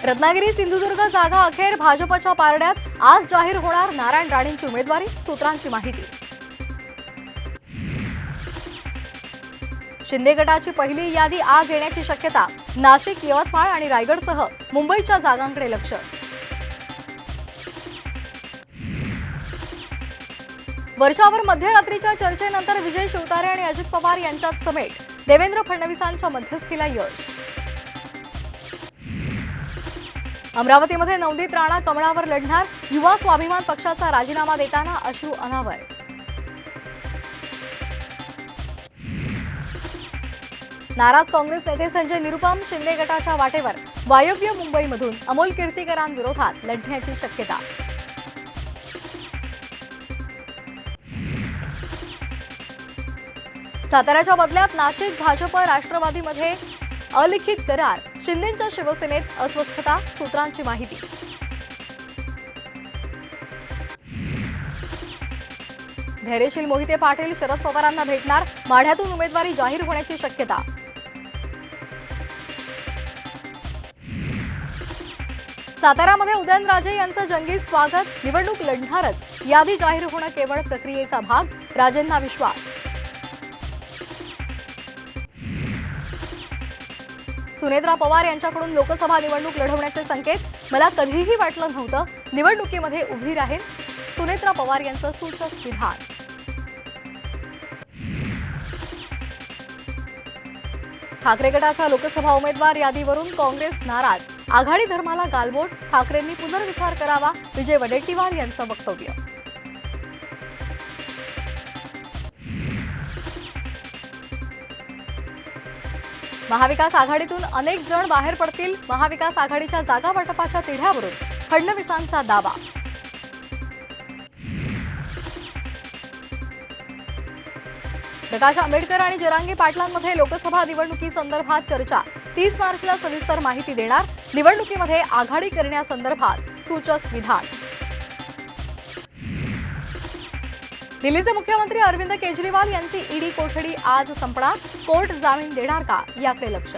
रत्नागिरी सिंधुदुर्ग जागा अखेर भाजपच्या पारड्यात। आज जाहीर होणार नारायण राणेंची उमेदवारी, सूत्रांची माहिती। शिंदे गटाची पहिली यादी आज येण्याची शक्यता। नाशिक, यवतमाळ आणि रायगडसह मुंबईच्या जागांकडे लक्ष। वर्षावर मध्यरात्रीच्या चर्चेनंतर विजय शिवतारे आणि अजित पवार यांच्यात समेट। देवेंद्र फडणवीसांच्या मध्यस्थीला यश। अमरावतीमध्ये नवनीत राणा कमळावर लढणार। युवा स्वाभिमान पक्षाचा राजीनामा देताना अश्रू अनावर। नाराज काँग्रेस नेते संजय निरुपम शिंदे गटाच्या वाटेवर। वायव्य मुंबईमधून अमोल कीर्तीकरांविरोधात लढण्याची शक्यता। साताऱ्याच्या बदल्यात नाशिक, भाजप राष्ट्रवादीमध्ये अलिखित करार। शिंदेंच्या शिवसेनेत अस्वस्थता, सूत्रांची माहिती। धैर्यशील मोहिते पाटील शरद पवारांना भेटणार। माढ्यातून उमेदवारी जाहीर होण्याची शक्यता। साताऱ्यामध्ये उदयनराजे यांचं जंगी स्वागत। निवडणूक लढणारच, यादी जाहीर होणं केवळ प्रक्रियेचा भाग। राजेंना विश्वास। सुनेत्रा पवार यांच्याकडून लोकसभा निवडणूक लढवण्याचे संकेत। मला कधीही वाटलं नव्हतं निवडणुकीमध्ये उभी राहील, सुनेत्रा पवार यांचं सूचक विधान। ठाकरे गटाच्या लोकसभा उमेदवार यादीवरून काँग्रेस नाराज। आघाडी धर्माला गालबोट, ठाकरेंनी पुनर्विचार करावा। विजय वडेट्टीवार यांचं वक्तव्य। महाविकास आघाडीतून अनेक जण बाहेर पडतील। महाविकास आघाडीच्या जागा वाटपाच्या तिढ्यावरून फडणवीसांचा दावा। प्रकाश आंबेडकर आणि जरांगे पाटलांमध्ये लोकसभा निवडणुकीसंदर्भात चर्चा। 30 मार्चला सविस्तर माहिती देणार। निवडणुकीमध्ये आघाडी करण्यासंदर्भात सूचक विधान। दिल्लीचे मुख्यमंत्री अरविंद केजरीवाल यांची ईडी कोठडी आज संपणार। कोर्ट जामीन देणार का, याकडे लक्ष।